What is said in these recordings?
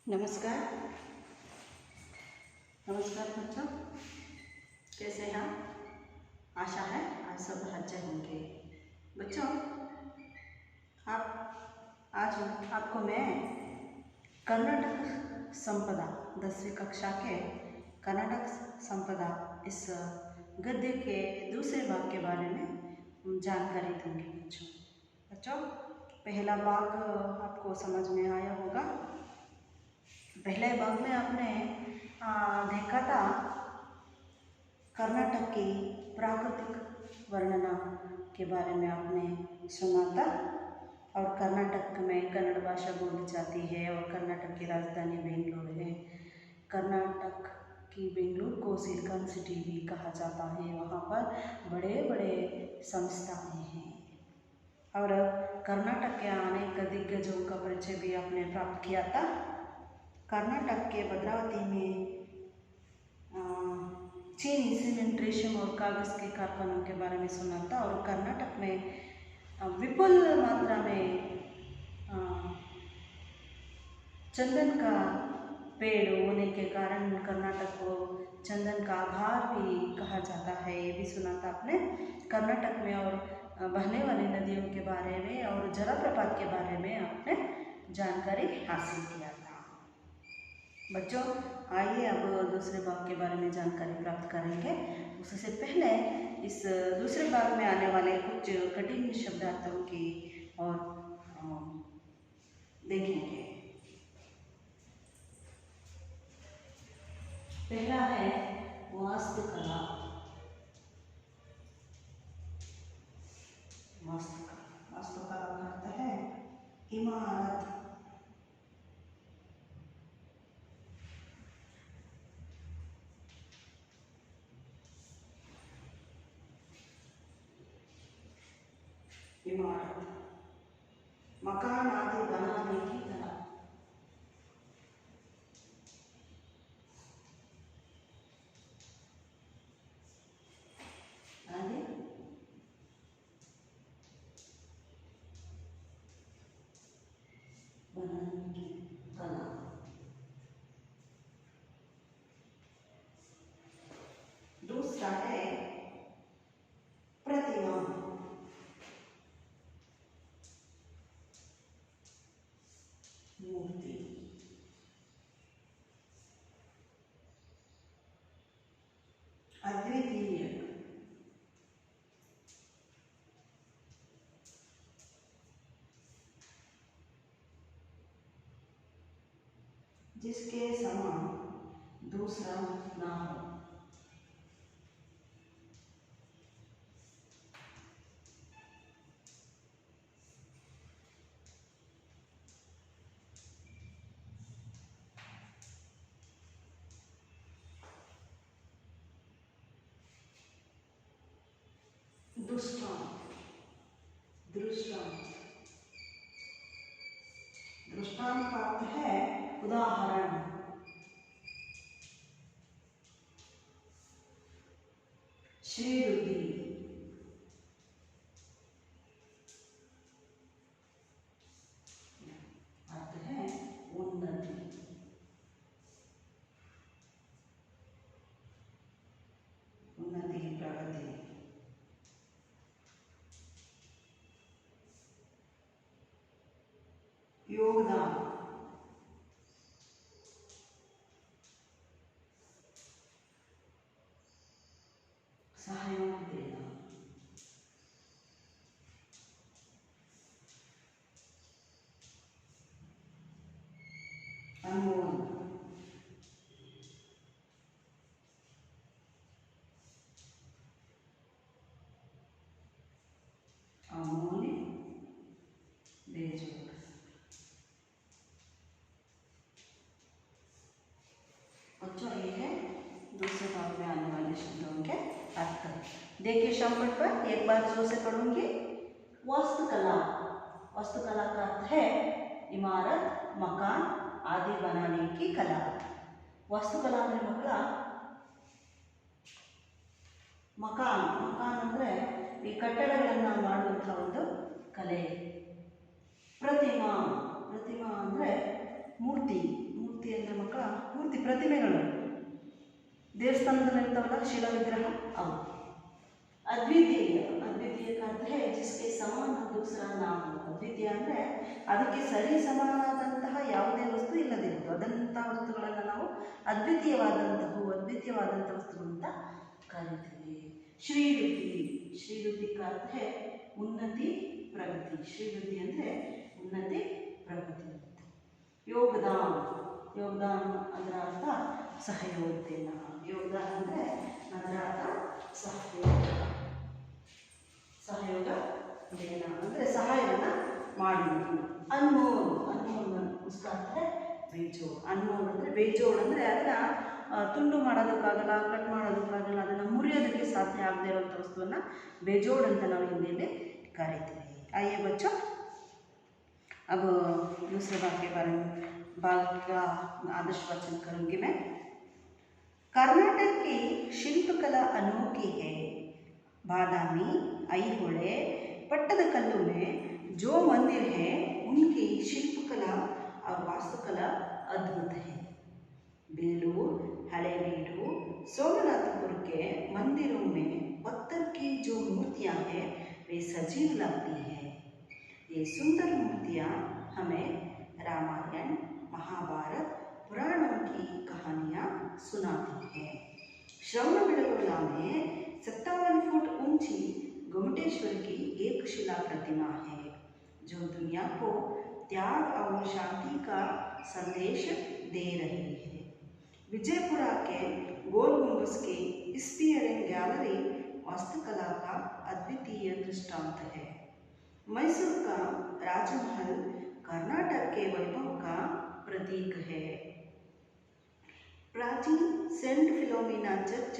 नमस्कार। नमस्कार बच्चों, कैसे हैं आप? आशा है आज सब अच्छे होंगे। बच्चों, आप आज आपको मैं कर्नाटक संपदा 10वीं कक्षा के कर्नाटक संपदा इस गद्य के दूसरे भाग के बारे में जानकारी दूंगी। बच्चों, पहला भाग आपको समझ में आया होगा। पहले भाग में आपने देखा था कर्नाटक की प्राकृतिक वर्णना के बारे में आपने सुना था, और कर्नाटक में कन्नड़ भाषा बोली जाती है और कर्नाटक की राजधानी बेंगलुरु है। कर्नाटक की बेंगलुरु को सिलिकॉन सिटी भी कहा जाता है। वहाँ पर बड़े बड़े संस्थाएं हैं और कर्नाटक के अनेक दिग्गजों का परिचय भी आपने प्राप्त किया था। कर्नाटक के भद्रावती में चीनी सीमेंट, रेशम और कागज़ के कारखानों के बारे में सुना था, और कर्नाटक में विपुल मात्रा में चंदन का पेड़ होने के कारण कर्नाटक को चंदन का आभार भी कहा जाता है, ये भी सुना था आपने। कर्नाटक में और बहने वाली नदियों के बारे में और जलप्रपात के बारे में आपने जानकारी हासिल किया था। बच्चों, आइए अब दूसरे भाग के बारे में जानकारी प्राप्त करेंगे। उससे पहले इस दूसरे भाग में आने वाले कुछ कठिन शब्दार्थों की और देखेंगे। पहला है वास्तुकला। वास्तुकला का अर्थ है इमारत। इमारत, मकान आदि बनाने की कला। आदि बनाने की कला। दूसरा है प्रतिमा। मूर्ति। अद्वितीय। जिसके समान दूसरा ना हो। दृष्टांत। दृष्टांत। दृष्टांत का अर्थ है उदाहरण। श्रीवृद्धि। अर्थ है उन्नति। उन्नति, प्रगति। योगदान। सहयोग देना। अनमोल। अमूल्य, बेजोड़। बच्चों, ये है दूसरे भाग में आने वाले शब्दों के अर्थ। देखिए शब्द पर एक बार जोर से पढ़ूंगी। वास्तुकला। वास्तुकला का अर्थ है इमारत, मकान आदि बनाने की कला। वास्तुकला ಅಂದ್ರೆ ಮಕಾನ್ ಅಂದರೆ ಈ ಕಟ್ಟಡಗಳನ್ನು ಮಾಡುವಂಥ ಒಂದು ಕಲೆ. ಪ್ರತಿಮಾ. ಪ್ರತಿಮಾ ಅಂದರೆ ಮೂರ್ತಿ. ಪ್ರತಿಮೆಗಳು ದೇವಸ್ಥಾನದಲ್ಲಿ ಇರ್ತಾವಲ್ಲ ಶಿಲಾ ವಿಗ್ರಹ ಅವು अद्वितीय अद्वितीय का अर्थ है जिसके समान दूसरा ना हो अद्वितीय ಅಂದರೆ ಅದಕ್ಕೆ ಸರಿ ಸಮಾನವಾದಂತಹ ಯಾವುದೇ ವಸ್ತು ಇಲ್ಲದಿರುವುದು ಅದಂತಹ ವಸ್ತುಗಳನ್ನು ನಾವು ಅದ್ವಿತೀಯವಾದಂಥ ವಸ್ತುಗಳು ಅಂತ ಕರೀತೀವಿ ಶ್ರೀವೃದ್ಧಿ ಶ್ರೀವೃದ್ಧಿ का अर्थ है ಉನ್ನತಿ ಪ್ರಗತಿ ಶ್ರೀವೃದ್ಧಿ ಅಂದರೆ ಉನ್ನತಿ ಪ್ರಗತಿ ಯೋಗದಾನ ಯೋಗದಾನ ಅದರ ಅರ್ಥ ಸಹಯೋಗದೇನ ಯೋಗದಾನ ಅಂದರೆ ಅದರ ಅರ್ಥ ಸಹಯೋಗ ದೇನ ಅಂದರೆ ಸಹಾಯವನ್ನು ಮಾಡುವುದು ಅನ್ಮೋಲ್ ಅಂದರೆ ಬೇಜೋಡ್ ಅನ್ಮೋಲ್ ಅಂದರೆ ಬೇಜೋಡ್ ಅಂದರೆ ಅದನ್ನು ತುಂಡು ಮಾಡೋದಕ್ಕಾಗಲ್ಲ ಕಟ್ ಮಾಡೋದಕ್ಕಾಗಲ್ಲ ಅದನ್ನು ಮುರಿಯೋದಕ್ಕೆ ಸಾಧ್ಯ ಆಗದೇ ಇರುವಂಥ ವಸ್ತುವನ್ನು ಬೇಜೋಡ್ ಅಂತ ನಾವು ಹಿಂದಿಯಲ್ಲಿ ಕರಿತೀವಿ आइए बच्चों अब दूसरे भाग के भाग का आदर्श वाचन करूँगी मैं कर्नाटक की शिल्पकला अनोखी है बादामी ऐहोले पट्टदकल्लू में जो मंदिर है उनकी शिल्पकला और वास्तुकला अद्भुत है बेलूर हलेबीडू सोमनाथपुर के मंदिरों में पत्थर की जो मूर्तियां हैं वे सजीव लगती हैं ये सुंदर मूर्तियां हमें रामायण महाभारत पुराणों की कहानियाँ सुनाती हैं श्रवणबेळगोला में 57 फुट ऊंची गोमटेश्वर की एक शिला प्रतिमा है जो दुनिया को त्याग और शांति का संदेश दे रही है विजयपुरा के गोल गुंबज की स्पीयरिंग गैलरी वास्तुकला का अद्वितीय दृष्टांत है मैसूर का राजमहल कर्नाटक के वैभव का प्रतीक है प्राचीन saint Philomena church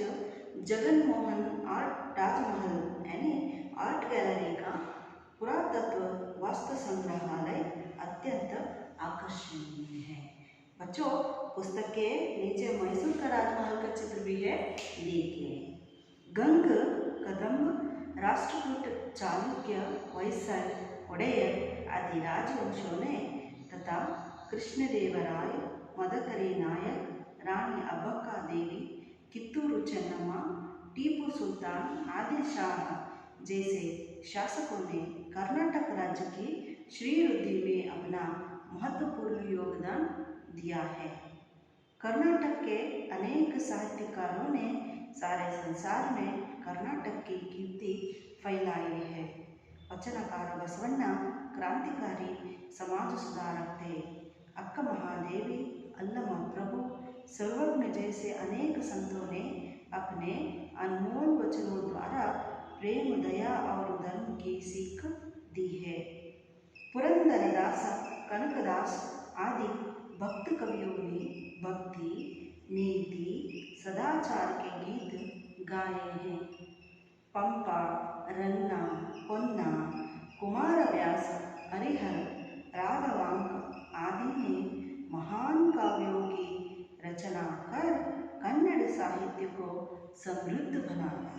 Jaganmohan art राजमहल यानी आर्ट गैलरी का पुरातत्व वास्तु संग्रहालय अत्यंत आकर्षणीय है बच्चों पुस्तक के नीचे मैसूर का राजमहल का चित्र भी है देखिए गंग कदम्ब राष्ट्रकूट चालुक्य वैसल ओडेयर आदि राजवंशों ने तथा कृष्णदेवराय मदकरी नायक रानी अब्बक्का देवी कित्तूरू चन्नम्मा टीपू सुल्तान आदिल शाह जैसे शासकों ने कर्नाटक राज्य की श्रीवृद्धि में अपना महत्वपूर्ण योगदान दिया है कर्नाटक के अनेक साहित्यकारों ने सारे संसार में कर्नाटक की कीर्ति फैलाई है वचनकार बसवಣ್ಣ क्रांतिकारी समाज सुधारक थे अक्का महादेवी अल्लमा प्रभु सर्वज्ञ जैसे अनेक संतों ने अपने अनमोल वचनों द्वारा प्रेम दया और धर्म की सीख दी है पुरंदरदास कनकदास आदि भक्त कवियों ने भक्ति नीति सदाचार के गीत गाए हैं पंपा रन्ना पोन्ना कुमारव्यास हरिहर राघवांक आदि ने महान काव्यों की रचना कर कन्नड़ साहित्य को समृद्ध बनाया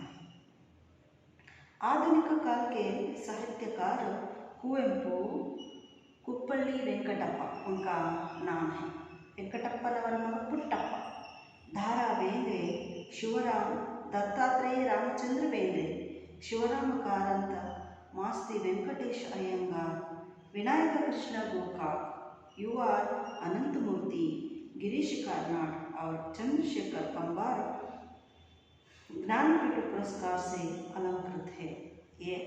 आधुनिक काल के साहित्यकार कुवेंपु कुप्पल्ली वेंकटप्पा उनका नाम है वेंकटप्पनवर मग पुट्टप्प धारा बेंद्रे शिवराम दत्तात्रेय रामचंद्र बेंद्रे शिवराम कारंत मास्ती वेंकटेश अयंगार विनायक कृष्ण गोकाक युआर अनंतमूर्ति गिरीश कार्नाड और चंद्रशेखर कंबार ज्ञानपीठ पुरस्कार से अलंकृत है ये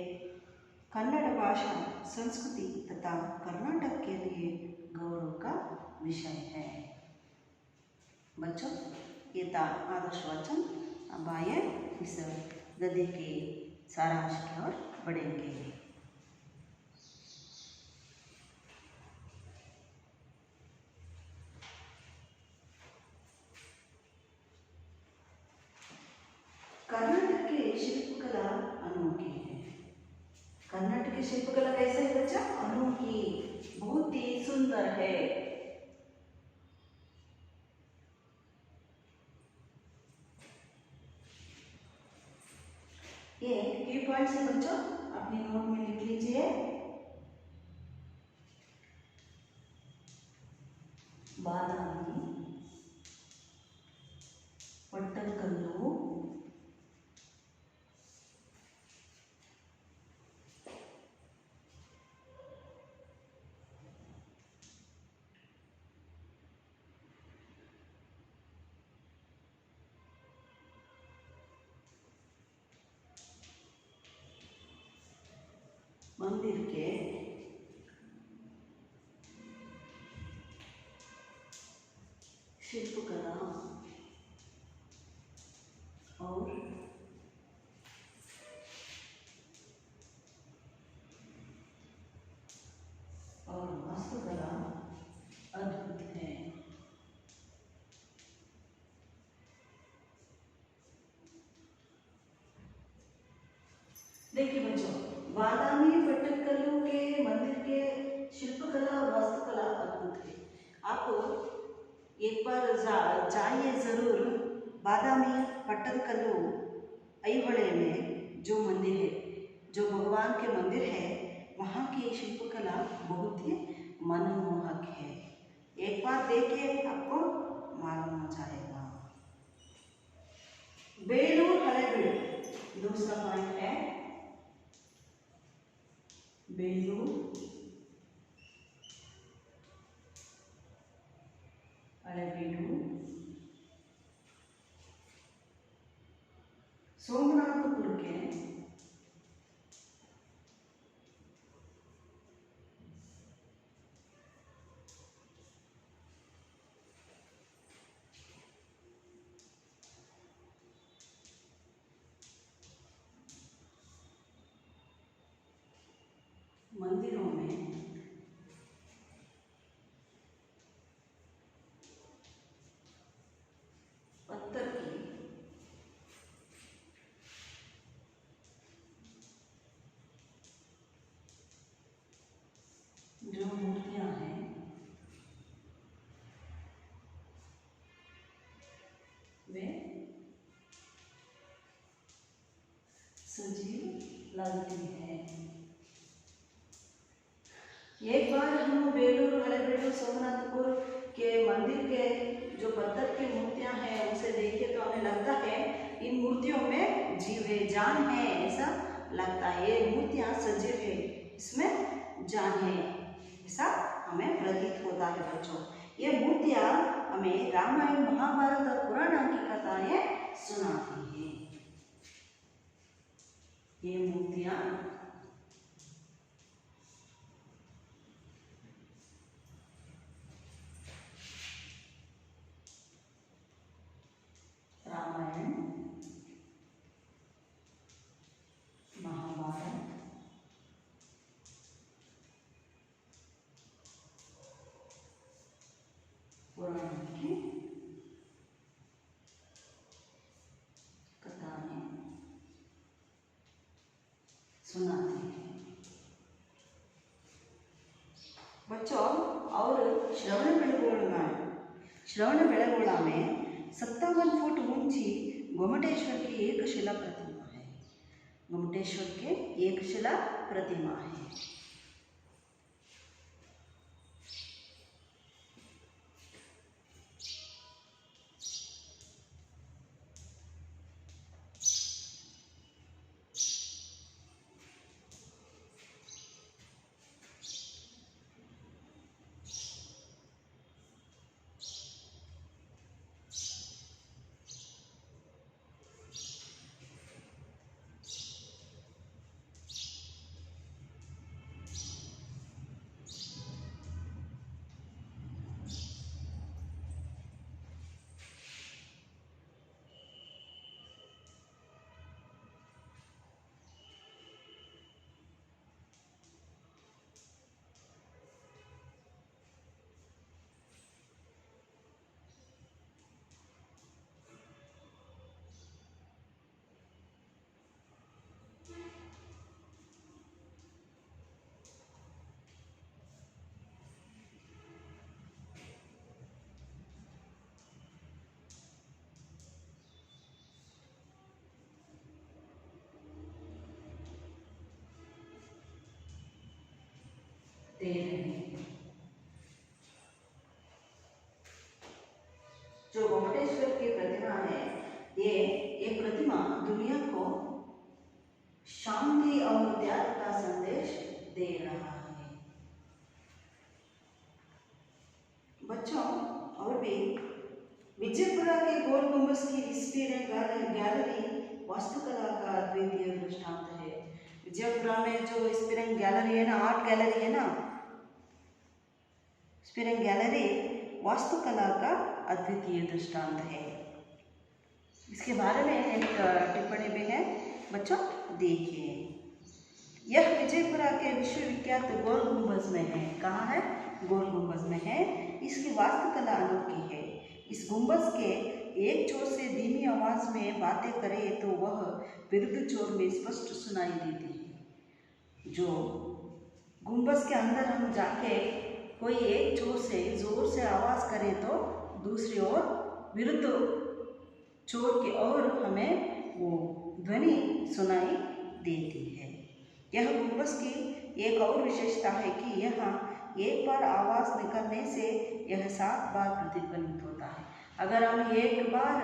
कन्नड़ भाषा संस्कृति तथा कर्नाटक के लिए गौरव का विषय है बच्चों ये था आदर्श वाचन अब आइए इस गद्य के सारांश की ओर बढ़ेंगे कर्नाटक की शिल्पकला अनोखी है कर्नाटक की शिल्पकला कैसे है बच्चा अनोखी बहुत ही सुंदर है ये की पॉइंट्स है बच्चों अपनी नोट में लिख लीजिए बादामी पट्टदकल्लु मंदिर के शिल्पकला और वास्तुकला अद्भुत है। देखिए बच्चों, बादामी पट्टदकल्लु के मंदिर के शिल्पकला और वास्तुकला अद्भुत है। आपको एक बार जाइए जरूर। बादामी पट्टदकल्लु ऐहोळे में जो मंदिर है, जो भगवान के मंदिर है, वहाँ की शिल्पकला बहुत ही मनमोहक है। एक बार देखिए, आपको मालूम हो जाएगा। बेलूर हलेबीडु दूसरा पॉइंट है। बेलूर हलेबीडु सोमनाथपुर के मंदिरों में पत्थर की जो मूर्तियां हैं वे सजीव लगती है। एक बार हम बेलूर हलेबीडु सोमनाथपुर के मंदिर के जो पत्थर की मूर्तियां हैं उसे देखिए तो हमें लगता है इन मूर्तियों में जीव है, जान है, ऐसा लगता है। ये मूर्तियां सजीव है, इसमें जान है, ऐसा हमें प्रतीत होता है बच्चों। ये मूर्तियां हमें रामायण, महाभारत और पुराण की कथाएं सुनाती हैं। ये मूर्तियां रामायण, महाभारत, पुराण की कथाएं सुनाती है बच्चों। और श्रवणबेळगोಳ में 57 फुट ऊंची गोमटेश्वर की एक शिला प्रतिमा है। गोमटेश्वर के एक शिला प्रतिमा है। दे रहे हैं। जो गोमटेश्वर की प्रतिमा है ये प्रतिमा दुनिया को शांति और त्याग का संदेश दे रहा है। बच्चों, और भी विजयपुरा के गोल गुंबज की स्पिरिंग गैलरी वास्तुकला का अद्वितीय दृष्टांत है। विजयपुरा में जो स्पिरिंग गैलरी है ना, आर्ट गैलरी है ना, स्पिरिंग गैलरी वास्तुकला का अद्वितीय दृष्टांत है। इसके बारे में एक टिप्पणी भी है, बच्चों देखिए। यह विजयपुरा के विश्वविख्यात गोल गुंबज में है। कहाँ है? गोल गुंबज में है। इसकी वास्तुकला अनोखी है। इस गुंबज के एक छोर से धीमी आवाज में बातें करे तो वह विरुद्ध छोर में स्पष्ट सुनाई देती है। जो गुंबज के अंदर हम जाके कोई एक छोर से जोर से आवाज करे तो दूसरी ओर विरुद्ध छोर की ओर हमें वो ध्वनि सुनाई देती है। यह गुंबज की एक और विशेषता है कि यहाँ एक बार आवाज निकलने से यह 7 बार प्रतिध्वनित होता है। अगर एक बार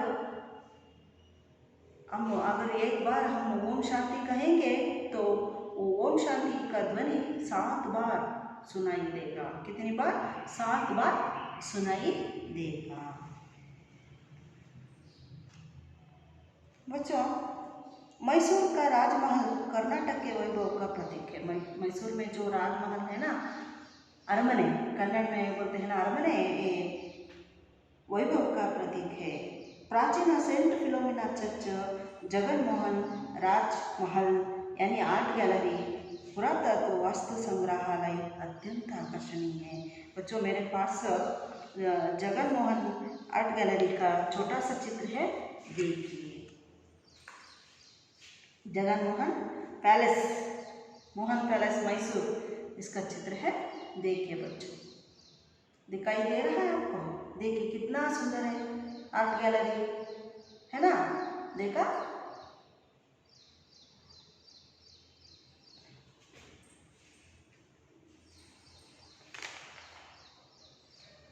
हम ओम शांति कहेंगे तो ओम शांति का ध्वनि 7 बार सुनाई देगा। कितनी बार? 7 बार सुनाई देगा। बच्चों, मैसूर का राजमहल कर्नाटक के वैभव का प्रतीक है। मैसूर में जो राजमहल है ना, अरमने, कन्नड़ में बोलते हैं ना अरमने, ये वैभव का प्रतीक है। प्राचीन saint Philomena church, Jagan Mohan राजमहल यानी आर्ट गैलरी, पुरातत्व वास्तु संग्रहालय अत्यंत आकर्षणीय है। बच्चों, मेरे पास जगन मोहन आर्ट गैलरी का छोटा सा चित्र है, देखिए। जगन मोहन पैलेस मैसूर, इसका चित्र है, देखिए बच्चों। दिखाई दे रहा है आपको? देखिए कितना सुंदर है आर्ट गैलरी, है ना? देखा?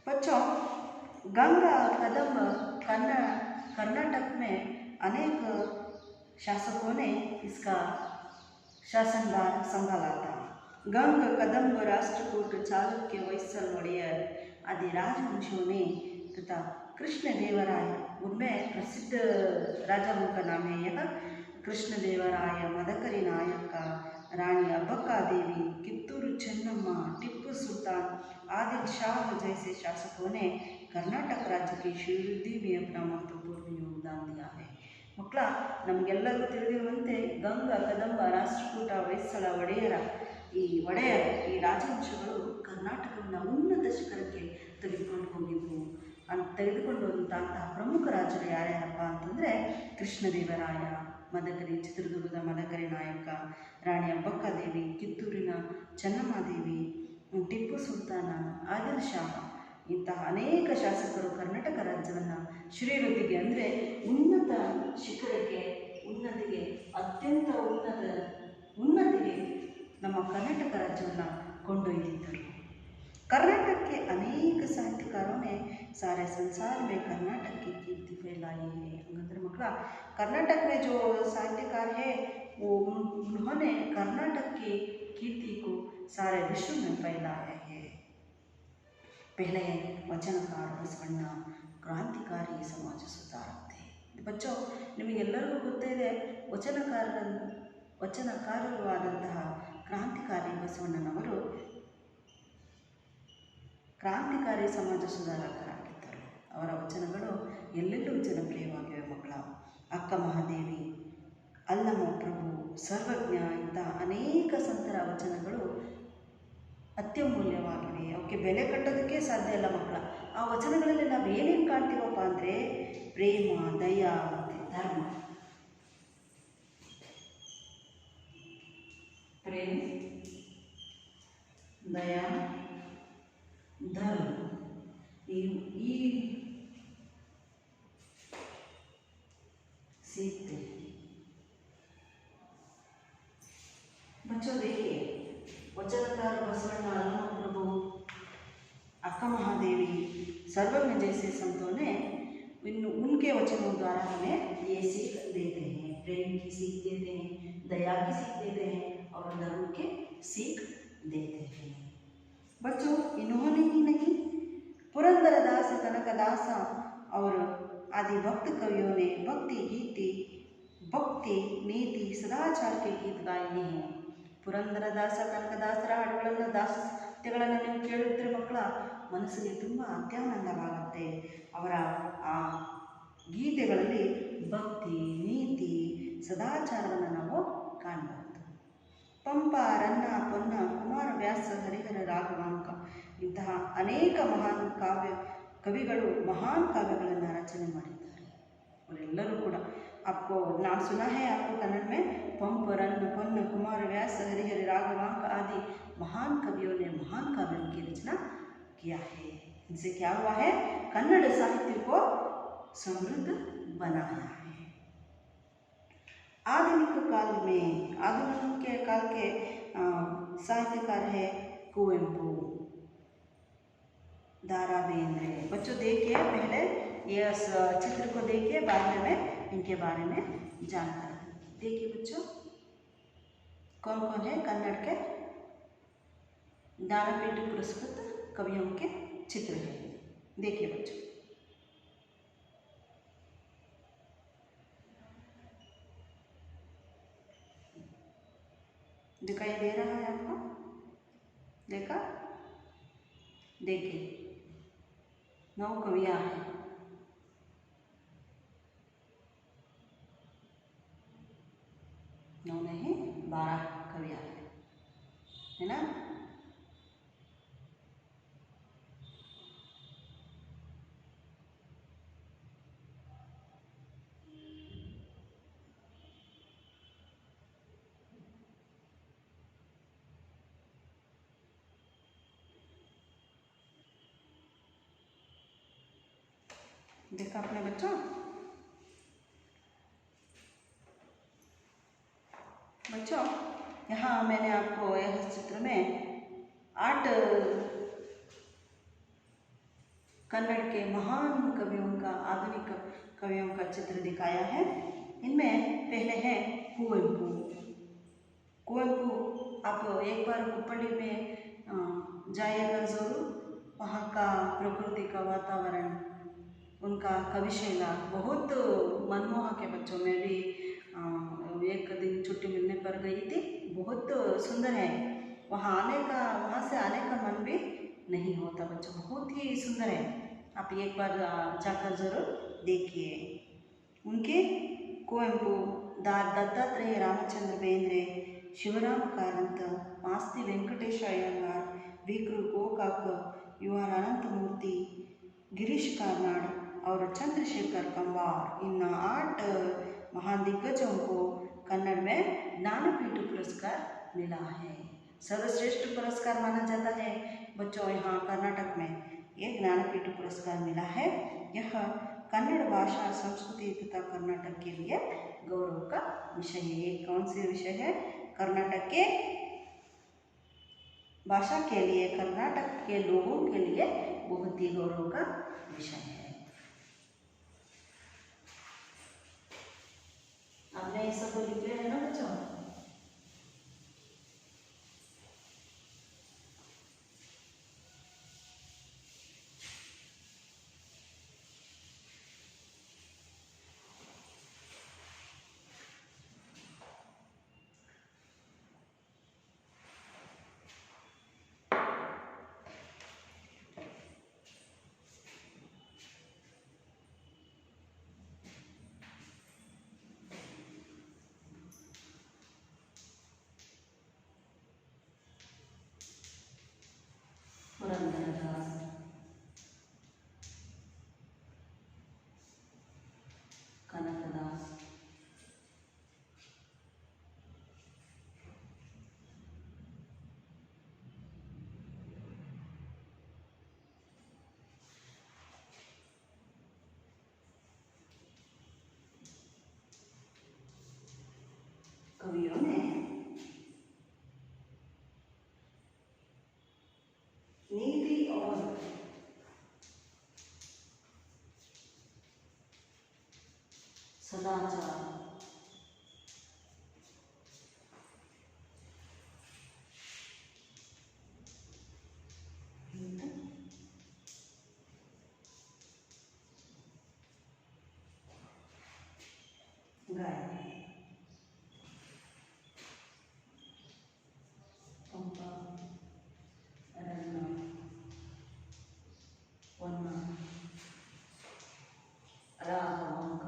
बच्चों, गंगा कदंब कर्नाटक में अनेक शासकों ने इसका शासनभार संभाला था। गंग, कदंब, राष्ट्रकूट, चालुक्य, होयसल, ओडेयर आदि राजवंशों ने तथा कृष्णदेवराय, उनमें प्रसिद्ध राजाओं का नाम है यह। कृष्णदेवराय, मदकरी नायक, रानी अब्बक्का देवी, कित्तूर चेन्नम्मा, टिप्पू सुल्तान, आदिल शाह जैसे शासकों ने कर्नाटक राज्य की अभिवृद्धि में अपना महत्वपूर्ण योगदान दिया है। ಮಕ್ಕಳ, ನಮಗೆಲ್ಲರಿಗೂ ತಿಳಿದಿರುವಂತೆ ಗಂಗ, ಕದಂಬ, ರಾಷ್ಟ್ರಕೂಟ, ಹೊಯ್ಸಳ, ಒಡೆಯರ ಈ ರಾಜವಂಶಗಳು ಕರ್ನಾಟಕವನ್ನು ಉನ್ನತ ಶಿಖರಕ್ಕೆ ತೆಗೆದುಕೊಂಡು ಹೋದಂತಹ ಪ್ರಮುಖ ರಾಜರು ಯಾರ್ಯಾರಪ್ಪ ಅಂತಂದರೆ ಕೃಷ್ಣದೇವರಾಯ, ಚಿತ್ರದುರ್ಗದ ಮದಕರಿ ನಾಯಕ, ರಾಣಿ ಅಬ್ಬಕ್ಕ ದೇವಿ, ಕಿತ್ತೂರಿನ ಚೆನ್ನಮ್ಮಾದೇವಿ, ಟಿಪ್ಪು ಸುಲ್ತಾನ, ಆದಿಲ್ ಶಾ ಇಂತಹ ಅನೇಕ ಶಾಸಕರು ಕರ್ನಾಟಕ ರಾಜ್ಯವನ್ನು ಶ್ರೀವೃದ್ಧಿಗೆ ಅಂದರೆ ಉನ್ನತ ಶಿಖರಕ್ಕೆ, ಅತ್ಯಂತ ಉನ್ನತಿಗೆ ನಮ್ಮ ಕರ್ನಾಟಕ राज्य ಕೊಂಡೊಯ್ದಿದ್ದರು। कर्नाटक के अनेक साहित्यकारों ने सारे संसार में कर्नाटक की कीर्ति फैलाई है। हंगंದ್ರೆ मಕ್ಕಳ, कर्नाटक में जो साहित्यकार है वो उन्होंने कर्नाटक की कीर्ति को सारे विश्व में फैलाया है। पहले वचनकार बसवಣ್ಣ क्रांतिकारी समाज सुधारक थे। बच्चों, ನಿಮಗೆಲ್ಲರಿಗೂ ಗೊತ್ತೇ ಇದೆ ವಚನಕಾರರು ಆದಂತಹ ಕ್ರಾಂತಿಕಾರಿ ಬಸವಣ್ಣನವರು ಕ್ರಾಂತಿಕಾರಿ ಸಮಾಜ ಸುಧಾರಕರಾಗಿದ್ದರು। ಅವರ ವಚನಗಳು ಎಲ್ಲೆಲ್ಲೂ ಜನಪ್ರಿಯವಾಗಿವೆ ಮಕ್ಕಳ। ಅಕ್ಕ ಮಹಾದೇವಿ, ಅಲ್ಲಮ ಪ್ರಭು, ಸರ್ವಜ್ಞ ಇಂತಹ ಅನೇಕ ಸಂತರ ವಚನಗಳು ಅತ್ಯಮೂಲ್ಯವಾಗಿವೆ। ಅವಕ್ಕೆ ಬೆಲೆ ಕಟ್ಟೋದಕ್ಕೆ ಸಾಧ್ಯ ಇಲ್ಲ ಮಕ್ಕಳ। ಆ ವಚನಗಳಲ್ಲಿ ನಾವು ಏನೇನು ಕಾಣ್ತೀವಪ್ಪ ಅಂದರೆ ಪ್ರೇಮ, ದಯ ಮತ್ತು ಧರ್ಮ। प्रेम, दया, धर्म, ये सीखते हैं। बच्चों देखिए, वचनकार बसवಣ್ಣ, अल्लम प्रभु, अक्का महादेवी, सर्वज्ञ जैसे संतों ने उनके वचनों द्वारा हमें ये सीख देते हैं, प्रेम की सीख देते हैं, दया की सीख देते हैं और धर्म की सीख देते हैं। बच्चों, इन्होंने ही नहीं, पुरंदरदास, कनकदास और आदि भक्त कवियों ने भक्ति गीति, भक्ति नीति, सदाचार के गीत गाए हैं। ಪುರಂದರದಾಸ ಕನಕದಾಸರ ಹಾಡುಗಳನ್ನು ದಾಸತ್ಯಗಳನ್ನು ನೀವು ಕೇಳುತ್ತಿರುವ ಮಕ್ಕಳ ಮನಸ್ಸಿಗೆ ತುಂಬ ಅತ್ಯಾನಂದವಾಗುತ್ತೆ. ಅವರ ಆ ಗೀತೆಗಳಲ್ಲಿ ಭಕ್ತಿ ನೀತಿ ಸದಾಚಾರವನ್ನು ನಾವು ಕಾಣಬಹುದು. ಪಂಪ, ರನ್ನ, ಪೊನ್ನ, ಕುಮಾರವ್ಯಾಸ, ಹರಿಹರ, ರಾಘವಾಂಕ ಇಂತಹ ಅನೇಕ ಮಹಾನ್ ಕವಿಗಳು ಮಹಾನ್ ಕಾವ್ಯಗಳನ್ನು ರಚನೆ ಮಾಡಿದ್ದಾರೆ. ಅವರೆಲ್ಲರೂ ಕೂಡ आपको नाम सुना है, आपको कन्नड़ में पंप, रन्न, पन्न, कुमार व्यास, हरिहर, राघवांक आदि महान कवियों ने महान काव्यों की रचना किया है. इनसे क्या हुआ है? कन्नड़ साहित्य को समृद्ध बनाया है. आधुनिक काल के साहित्यकार है कुवेंपु, दारा बेंद्रे. बच्चों देखिए, पहले ये चित्र को देखिए, बाद में इनके बारे में जानकारी देखिए. बच्चों, कौन कौन है कन्नड़ के ज्ञानपीठ पुरस्कृत कवियों के चित्र हैं. देखिए बच्चों, दिखाई दे रहा है आपको? देखा? देखिए, 9 कवियाँ हैं. 9 नहीं, 12 कवियाँ हैं, है ना? देखा अपने बच्चों? यहाँ मैंने आपको यह चित्र में 8 कन्नड़ के महान कवियों का, आधुनिक कवियों का चित्र दिखाया है. इनमें पहले है कुवेंपु. आप एक बार कुप्पड़ी में जाइएगा ज़रूर. वहाँ का प्रकृति का वातावरण, उनका कविशैला बहुत मनमोहक है. बच्चों, में भी एक दिन छुट्टी मिलने पर गई थी. बहुत सुंदर है. वहाँ से आने का मन भी नहीं होता बच्चों. बहुत ही सुंदर है. आप एक बार जाकर ज़रूर देखिए. उनके कुवेंपु, दत्तात्रेय रामचंद्र बेंद्रे, शिवराम कारंत, मास्ति वेंकटेश अय्यंगार, वीकृ गोकाक, युआर अनंतमूर्ति, गिरीश कार्नाड और चंद्रशेखर कंबार, इन 8 महान दिग्गजों को कन्नड़ में ज्ञानपीठ पुरस्कार मिला है. सर्वश्रेष्ठ पुरस्कार माना जाता है बच्चों. यहाँ कर्नाटक में ये ज्ञानपीठ पुरस्कार मिला है. यह कन्नड़ भाषा, संस्कृति तथा कर्नाटक के लिए गौरव का विषय है. ये कौन से विषय है? कर्नाटक के भाषा के लिए, कर्नाटक के लोगों के लिए बहुत ही गौरव का विषय है. आपने ये सब लिख लिया है ना बच्चों? सदाचार, गाय, पंपा, अरण्य, वन, राघवांक,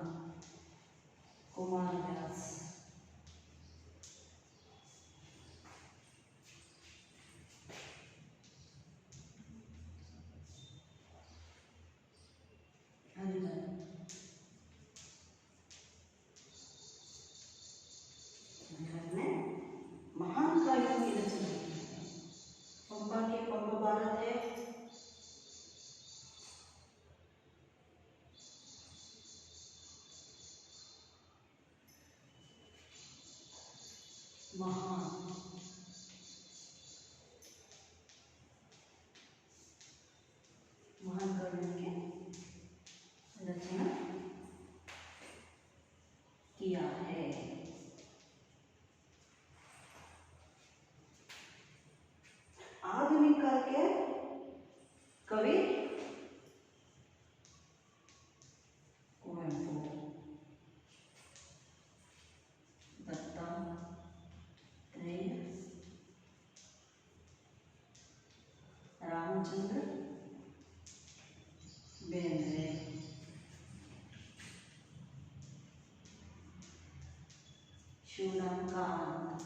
कुमार व्यास, हरिहर, महान कार्यों की रचना की है। पंपा के पंप भारत है, महान, महान कार्यों की रचना किया है। आधुनिक काल के कवि कुवेंपु, दत्तात्रेय, रामचंद्र बेंद्रे, शिवराम कांत,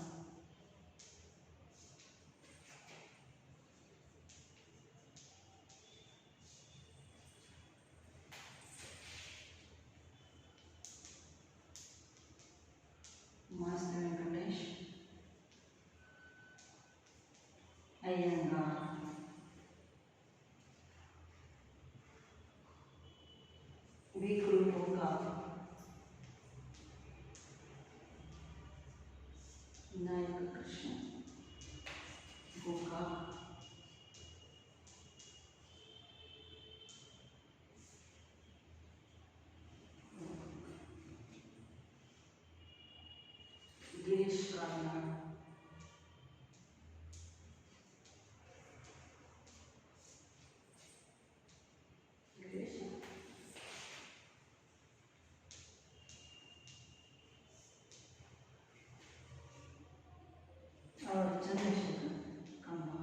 मास्टर वेंकटेश अय्यंगार, विक्रुटोका, नायक कृष्ण गोका, गिरीश कार्नाड, और चंद्रशेखर कंबा।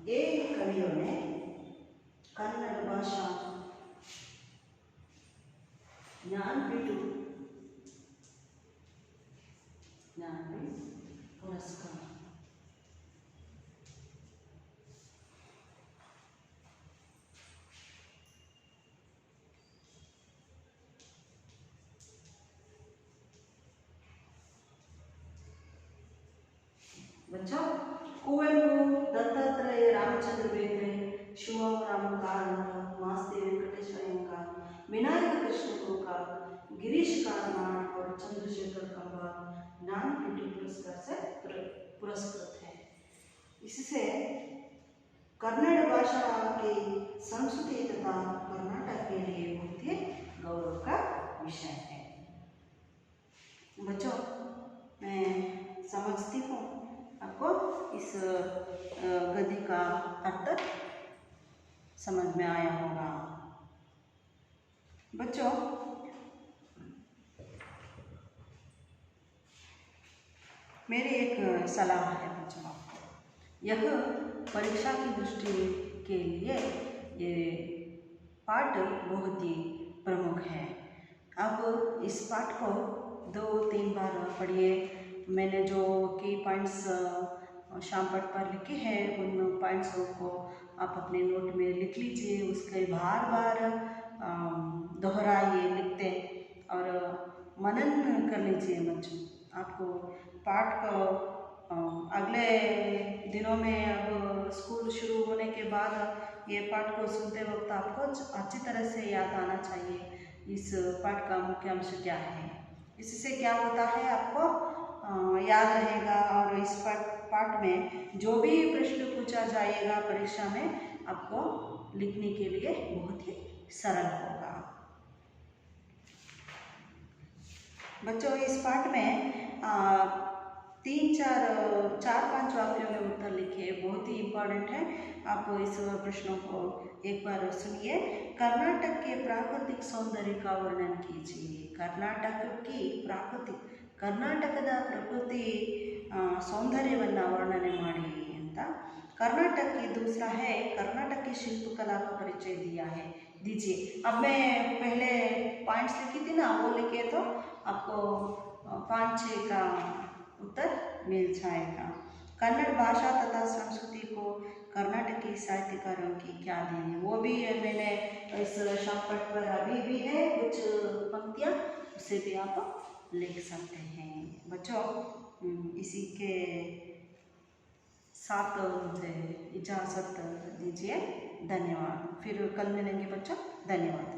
ये कवियों ने कन्नड़ भाषा ज्ञानपीठ पुरस्कार, बच्चों कुवेंपु, दत्तात्रेय, रामचंद्र बेंद्रे, शिवराम कांत, मास्ती वेंकटेश अय्यंगार, विनायक कृष्ण गोका, गिरीश कार्नाड और चंद्रशेखर कंबा ज्ञानपीठ पुरस्कार से पुरस्कृत है। इससे कन्नड़ भाषा की संस्कृति तथा कर्नाटक के लिए बहुत ही गौरव का विषय है। बच्चों मैं समझती हूँ आपको इस गद्य का अर्थ समझ में आया होगा। बच्चों मेरी एक सलाह है बच्चों आपको, यह परीक्षा की दृष्टि के लिए ये पाठ बहुत ही प्रमुख है। अब इस पाठ को 2-3 बार पढ़िए। मैंने जो की पॉइंट्स शाम पाठ पर लिखे हैं उन पॉइंट्सों को आप अपने नोट में लिख लीजिए, उसके बार बार दोहराइए लिखते और मनन कर लीजिए बच्चों। आपको पाठ को अगले दिनों में अब स्कूल शुरू होने के बाद ये पाठ को सुनते वक्त आपको अच्छी तरह से याद आना चाहिए। इस पाठ का मुख्यांश क्या है। इससे क्या होता है आपको याद रहेगा, और इस पाठ में जो भी प्रश्न पूछा जाएगा परीक्षा में आपको लिखने के लिए बहुत ही सरल होगा। बच्चों, इस पाठ में 4-5 वाक्यों में उत्तर लिखे, बहुत ही इम्पोर्टेंट है। आप इस प्रश्नों को एक बार सुनिए। कर्नाटक के प्राकृतिक सौंदर्य का वर्णन कीजिए। ಕರ್ನಾಟಕದ ಪ್ರಕೃತಿ सौंदर्यವನ್ನು वर्णನೆ ಮಾಡಿ ಅಂತ। कर्नाटक की दूसरा है कर्नाटक की शिल्पकला का परिचय दिया है, दीजिए। अब मैं पहले पॉइंट्स लिखी थी ना, वो लिखे तो आपको 5-6 का उत्तर मिल जाएगा। कन्नड़ भाषा तथा संस्कृति को कर्नाटक के साहित्यकारों की क्या देन है, वो भी मैंने इस शॉर्टकट पर अभी भी है कुछ पंक्तियाँ, उसे भी आप लिख सकते हैं। बच्चों, इसी के साथ मुझे इजाज़त दीजिए। धन्यवाद। फिर कल मिलेंगे बच्चों। धन्यवाद।